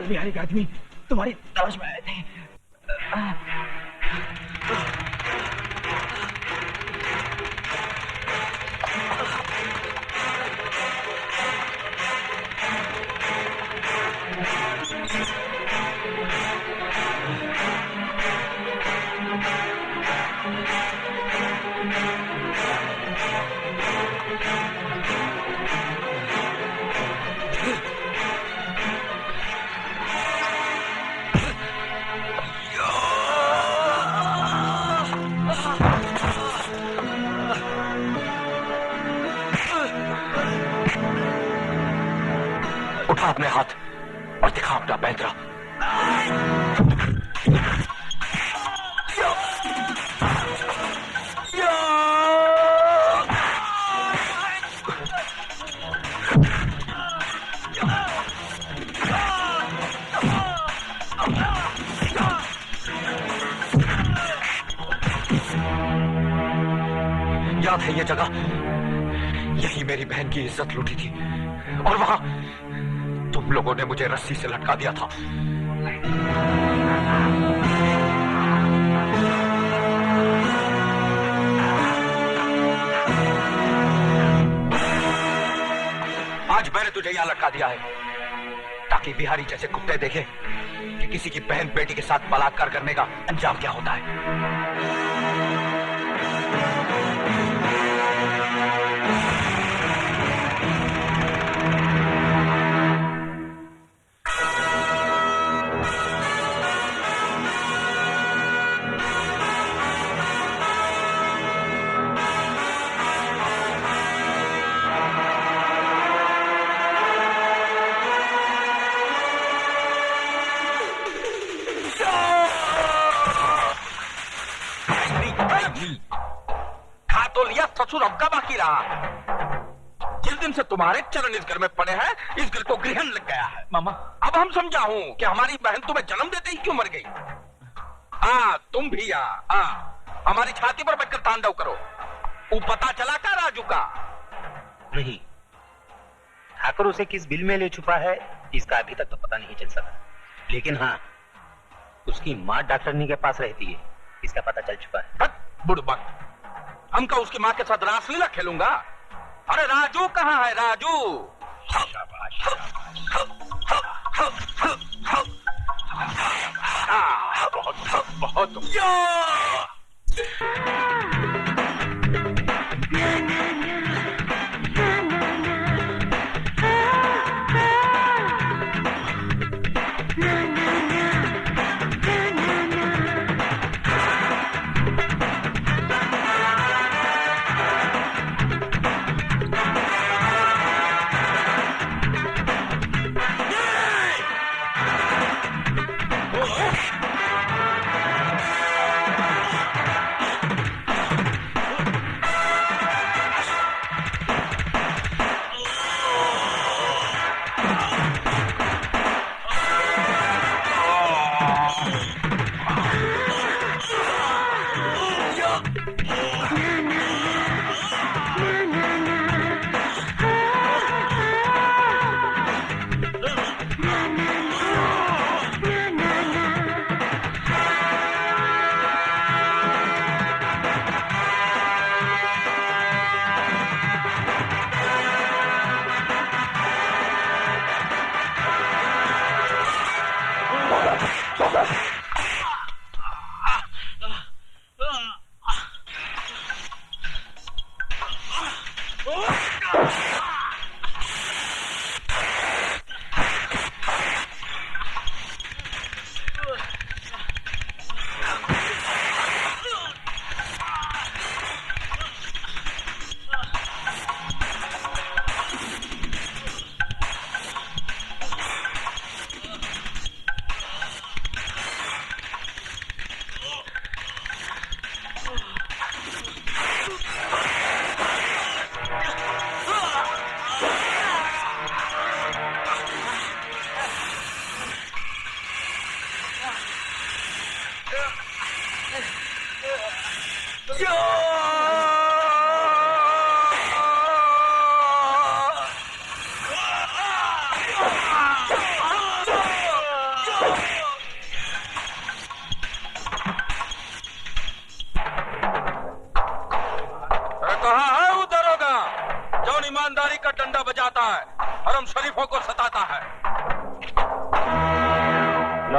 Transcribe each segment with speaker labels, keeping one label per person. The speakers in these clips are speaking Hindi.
Speaker 1: लाल बिहारी के आदमी तुम्हारी तलाश में आए थे।
Speaker 2: उठा अपने हाथ और दिखा अपना पैंतरा। याद है ये जगह, यही मेरी बहन की इज्जत लूटी थी और वहां तुम लोगों ने मुझे रस्सी से लटका दिया था। आज मैंने तुझे यहां लटका दिया है ताकि बिहारी जैसे कुत्ते देखें कि किसी की बहन बेटी के साथ बलात्कार करने का अंजाम क्या होता है। खा तो लिया ससुर, अब का बाकी रहा। जिस दिन से तुम्हारे चरण इस घर में पड़े हैं, इस घर को ग्रहण लग गया है।
Speaker 1: मामा,
Speaker 2: अब हम समझा हूं कि हमारी बहन तुम्हें जन्म देते ही क्यों मर गई। तुम भी हमारी छाती पर बैठकर तांडव करो। वो पता चला का राजू का?
Speaker 3: नहीं, ठाकुर उसे किस बिल में ले छुपा है इसका अभी तक तो पता नहीं चल सका, लेकिन हाँ, उसकी माँ डॉक्टरनी के पास रहती है, इसका पता चल चुका है।
Speaker 2: बुड़बक, हम का उसकी माँ के साथ रासलीला खेलूंगा? अरे राजू कहाँ है राजू? बहुत बहुत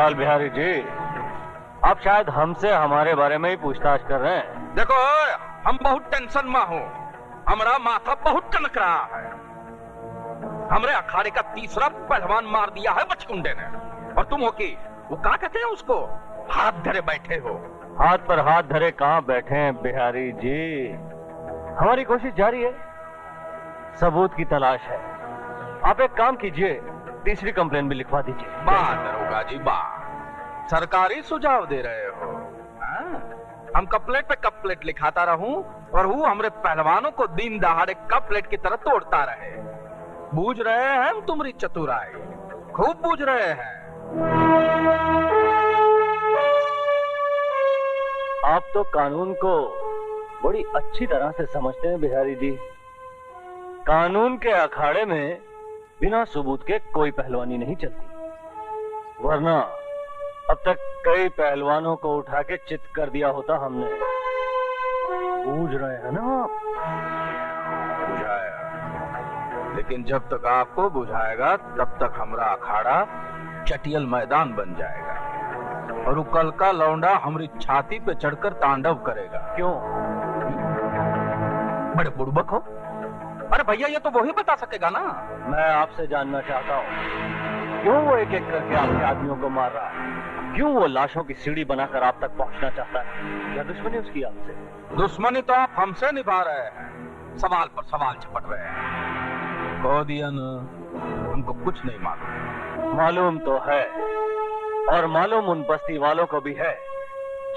Speaker 4: लाल बिहारी जी, आप शायद हमसे हमारे बारे में ही पूछताछ कर रहे हैं।
Speaker 2: देखो, हम बहुत टेंशन में हो, हमारा माथा बहुत कनक रहा है। हमरे अखाड़े का तीसरा पहलवान मार दिया है बचकुंडे ने, और तुम हो कि वो क्या कहते हैं उसको, हाथ धरे बैठे हो।
Speaker 4: हाथ पर हाथ धरे कहाँ बैठे हैं बिहारी जी, हमारी कोशिश जारी है, सबूत की तलाश है। आप एक काम कीजिए, तीसरी कंप्लेन भी लिखवा दीजिए।
Speaker 2: वाह दरोगा जी वाह, सरकारी सुझाव दे रहे हो। हम कपलेट पे कपलेट लिखाता रहूं और वो हमरे पहलवानों को दिन दहाड़े कपलेट की तरह तोड़ता रहे। बूझ रहे हैं हम तुम्हारी चतुराई, खूब बूझ रहे हैं।
Speaker 4: आप तो कानून को बड़ी अच्छी तरह से समझते हैं बिहारी जी। कानून के अखाड़े में बिना सबूत के कोई पहलवानी नहीं चलती, वरना अब तक कई पहलवानों को उठा के चित कर दिया होता हमने। बूझ रहे हैं ना आप?
Speaker 2: बुझाया, लेकिन जब तक आपको बुझाएगा तब तक हमारा अखाड़ा चटियल मैदान बन जाएगा और वो कल का लौंडा हमारी छाती पे चढ़कर तांडव करेगा।
Speaker 4: क्यों?
Speaker 2: बड़े बुड़बक हो। अरे भैया, ये तो वही बता सकेगा ना।
Speaker 4: मैं आपसे जानना चाहता हूँ, क्यों वो एक एक करके आपके आदमियों को मार रहा है? क्यों वो लाशों की सीढ़ी बनाकर आप तक पहुंचना चाहता है? क्या दुश्मनी उसकी आपसे?
Speaker 2: दुश्मनी तो आप हमसे निभा रहे हैं, सवाल पर सवाल झपट रहे हैं। कह दिया ना, हमको कुछ नहीं मालूम।
Speaker 4: मालूम तो है, और मालूम उन बस्ती वालों को भी है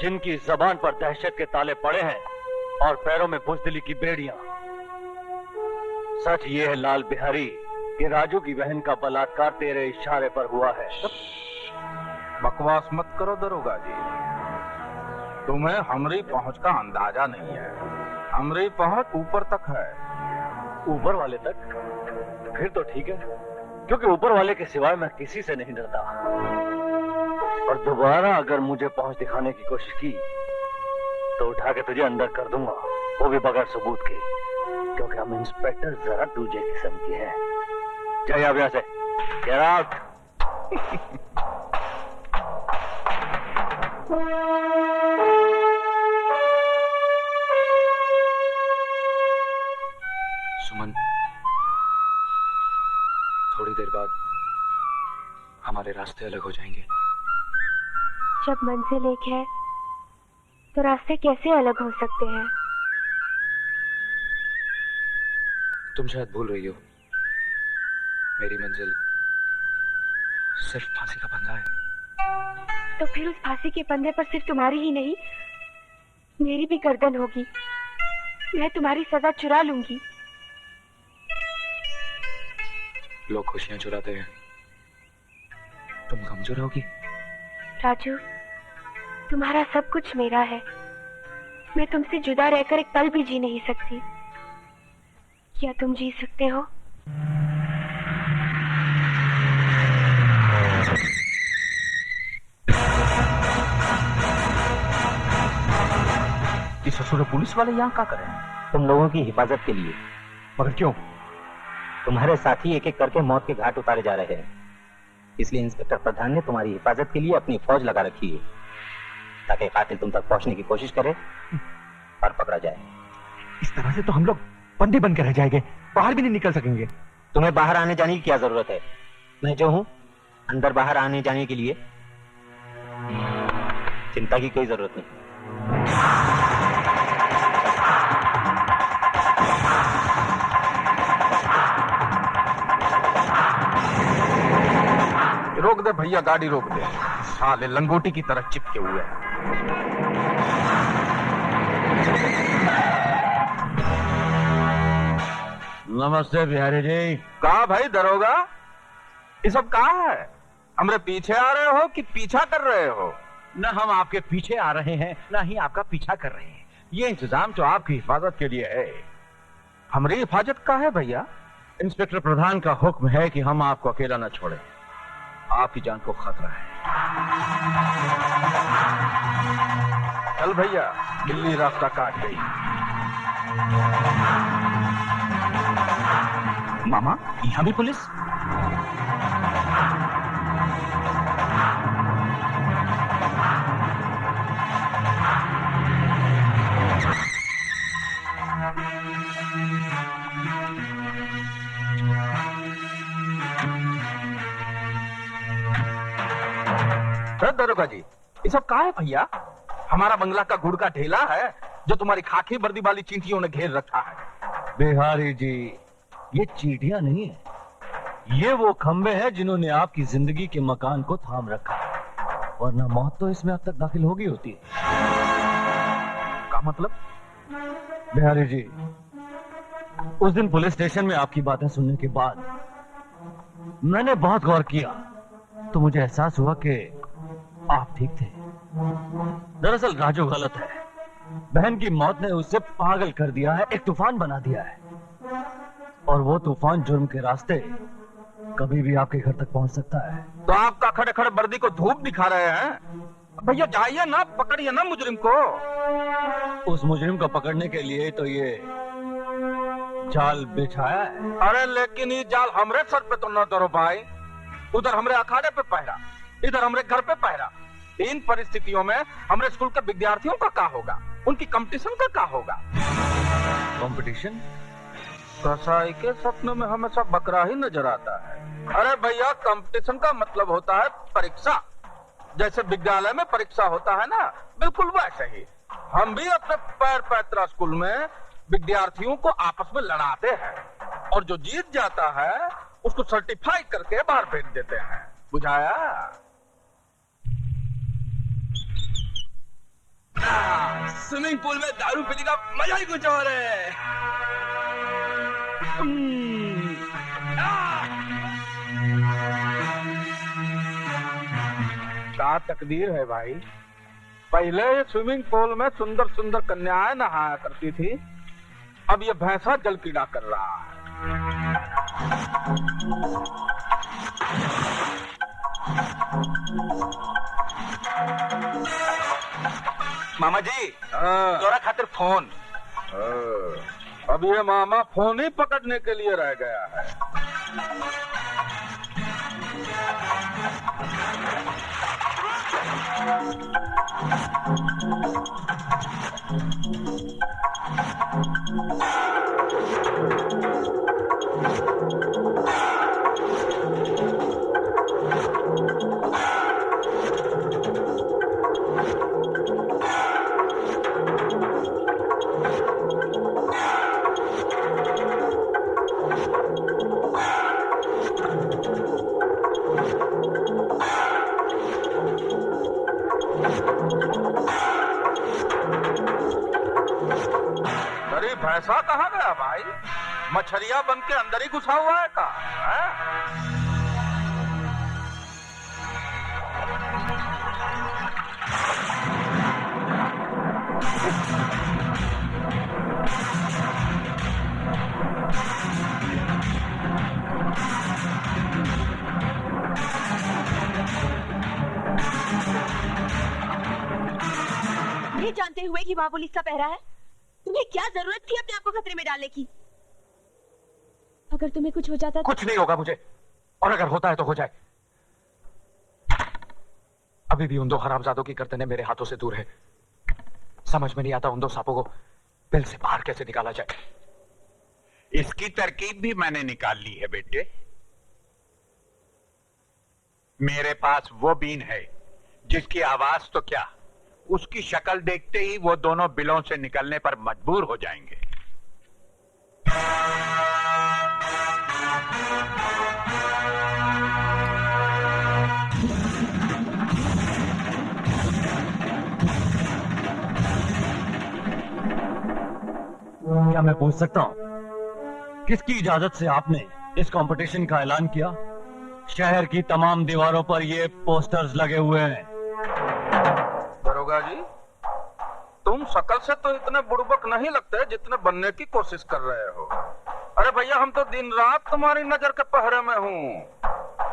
Speaker 4: जिनकी जबान पर दहशत के ताले पड़े हैं और पैरों में बुज़दिली की बेड़ियां। सच ये है लाल बिहारी कि राजू की बहन का बलात्कार तेरे इशारे पर हुआ है।
Speaker 2: बकवास मत करो दरोगा जी, तुम्हें हमारी पहुंच का अंदाजा नहीं है। हमारी पहुंच ऊपर तक है।
Speaker 4: ऊपर वाले तक? फिर तो ठीक है, क्योंकि ऊपर वाले के सिवाय मैं किसी से नहीं डरता। और दोबारा अगर मुझे पहुंच दिखाने की कोशिश की तो उठा के तुझे अंदर कर दूंगा, वो भी बगैर सबूत के, क्योंकि हम इंस्पेक्टर जरा दूसरे किस्म के हैं। जाइए अब यहाँ से, गेट आउट।
Speaker 5: सुमन, थोड़ी देर बाद हमारे रास्ते अलग हो जाएंगे।
Speaker 6: जब मंजिल एक है तो रास्ते कैसे अलग हो सकते हैं?
Speaker 5: तुम शायद भूल रही हो, मेरी मंजिल सिर्फ फांसी का फंदा है।
Speaker 6: तो फिर उस फांसी के फंदे पर सिर्फ तुम्हारी ही नहीं, मेरी भी गर्दन होगी। मैं तुम्हारी सजा चुरा लूंगी।
Speaker 5: लोग खुशियां चुराते हैं, तुम गम चुराओगी?
Speaker 6: राजू, तुम्हारा सब कुछ मेरा है। मैं तुमसे जुदा रहकर एक पल भी जी नहीं सकती। क्या तुम जी सकते हो?
Speaker 2: ये ससुर पुलिस वाले यहाँ क्या करें?
Speaker 3: तुम लोगों की हिफाजत के लिए।
Speaker 2: मगर क्यों?
Speaker 3: तुम्हारे साथी एक एक करके मौत के घाट उतारे जा रहे हैं, इसलिए इंस्पेक्टर प्रधान ने तुम्हारी हिफाजत के लिए अपनी फौज लगा रखी है, ताकि कातिल तुम तक पहुंचने की कोशिश करे और पकड़ा जाए।
Speaker 1: इस तरह से तो हम लोग बंदी बनकर रह जाएंगे, बाहर भी नहीं निकल सकेंगे।
Speaker 3: तुम्हें बाहर आने जाने की क्या जरूरत है? मैं जो हूं अंदर बाहर आने जाने के लिए, चिंता की कोई जरूरत नहीं।
Speaker 2: रोक दे भैया, गाड़ी रोक दे। साले लंगोटी की तरह चिपके हुए हैं।
Speaker 4: नमस्ते बिहारी जी।
Speaker 2: कहा भाई दरोगा, ये सब कहा है? हमरे पीछे आ रहे हो कि पीछा कर रहे हो?
Speaker 1: न हम आपके पीछे आ रहे हैं, न ही आपका पीछा कर रहे हैं। ये इंतजाम तो आपकी हिफाजत के लिए है।
Speaker 2: हमारी हिफाजत का है भैया?
Speaker 1: इंस्पेक्टर प्रधान का हुक्म है कि हम आपको अकेला न छोड़ें। आपकी जान को खतरा है।
Speaker 2: चल भैया, बिल्ली रास्ता काट गई।
Speaker 1: मामा, यहाँ भी पुलिस?
Speaker 2: ये सब कहाँ है भैया? हमारा बंगला का गुड़ का ढेला है जो तुम्हारी खाकी वर्दी वाली चींटियों ने घेर रखा है।
Speaker 4: बिहारी जी, ये चींटियां नहीं है, ये वो खंबे हैं जिन्होंने आपकी जिंदगी के मकान को थाम रखा है, वरना मौत तो इसमें अब तक दाखिल होगी होती है।
Speaker 2: का मतलब?
Speaker 4: बिहारी जी, उस दिन पुलिस स्टेशन में आपकी बातें सुनने के बाद मैंने बहुत गौर किया तो मुझे एहसास हुआ कि आप ठीक थे। दरअसल राजू गलत है। बहन की मौत ने उसे पागल कर दिया है, एक तूफान बना दिया है, और वो तूफान जुर्म के रास्ते कभी भी आपके घर तक पहुंच सकता है।
Speaker 2: तो आपका खड़े खड़े वर्दी को धूप दिखा रहे हैं? भैया जाइए ना, पकड़िए ना मुजरिम को।
Speaker 4: उस मुजरिम को पकड़ने के लिए तो ये जाल बिछाया है।
Speaker 2: अरे लेकिन ये जाल हमरे सर पे तो न धरो भाई। उधर हमरे अखाड़े पे पहरा, इधर हमरे घर पे पहरा। इन परिस्थितियों में हमरे स्कूल के विद्यार्थियों का क्या होगा? उनकी कंपटीशन का क्या होगा?
Speaker 4: कंपटीशन?
Speaker 2: कसाई के सपनों में हमेशा बकरा ही नजर आता है। अरे भैया, कंपटीशन का मतलब होता है परीक्षा। जैसे विद्यालय में परीक्षा होता है ना, बिल्कुल वैसे ही हम भी अपने पैर पैतरा स्कूल में विद्यार्थियों को आपस में लड़ाते हैं, और जो जीत जाता है उसको सर्टिफाई करके बाहर भेज देते हैं। बुझाया? स्विमिंग पूल में दारू पीने का मजा ही कुछ और है। क्या तकदीर है भाई। पहले ये स्विमिंग पूल में सुंदर सुंदर कन्याएं नहाया करती थी, अब ये भैंसा जल कीड़ा कर रहा है।
Speaker 1: मामा जी, तोरा खातिर फोन।
Speaker 2: अब ये मामा फोन ही पकड़ने के लिए रह गया है। अरे भैंसा कहाँ गया भाई? मछरिया बन के अंदर ही घुसा हुआ है का?
Speaker 6: ये जानते हुए कि वहाँ पुलिस का पहरा है, तुम्हें क्या जरूरत थी अपने आप को खतरे में डालने की? अगर तुम्हें कुछ हो जाता तो...
Speaker 1: कुछ नहीं होगा मुझे, और अगर होता है तो हो जाए। अभी भी उन दो हरामजादों की गर्दनें मेरे हाथों से दूर है। समझ में नहीं आता उन दो सांपों को बिल से बाहर कैसे निकाला जाए।
Speaker 7: इसकी तरकीब भी मैंने निकाल ली है बेटे। मेरे पास वो बीन है जिसकी आवाज तो क्या, उसकी शक्ल देखते ही वो दोनों बिलों से निकलने पर मजबूर हो जाएंगे।
Speaker 4: क्या मैं पूछ सकता हूं किसकी इजाजत से आपने इस कंपटीशन का ऐलान किया? शहर की तमाम दीवारों पर ये पोस्टर्स लगे हुए हैं।
Speaker 2: दरोगा जी, तुम शकल से तो इतने बुड़बक नहीं लगते जितने बनने की कोशिश कर रहे हो। अरे भैया, हम तो दिन रात तुम्हारी नजर के पहरे में हूँ।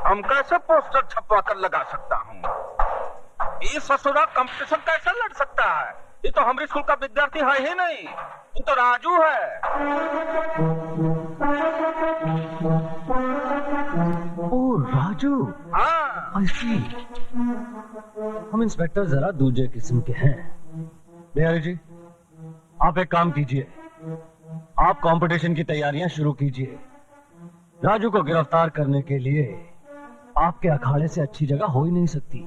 Speaker 2: हम कैसे पोस्टर छपवा कर लगा सकता हूँ? ये ससुरा कंपटीशन कैसे लड़ सकता है? ये तो हमारे स्कूल का विद्यार्थी है ही नहीं, ये तो राजू है।
Speaker 4: ओ राजू,
Speaker 2: हाँ।
Speaker 4: I see। हम इंस्पेक्टर जरा दूसरे किस्म के हैं। बिहारी जी, आप एक काम कीजिए, आप कंपटीशन की तैयारियां शुरू कीजिए। राजू को गिरफ्तार करने के लिए आपके अखाड़े से अच्छी जगह हो ही नहीं सकती।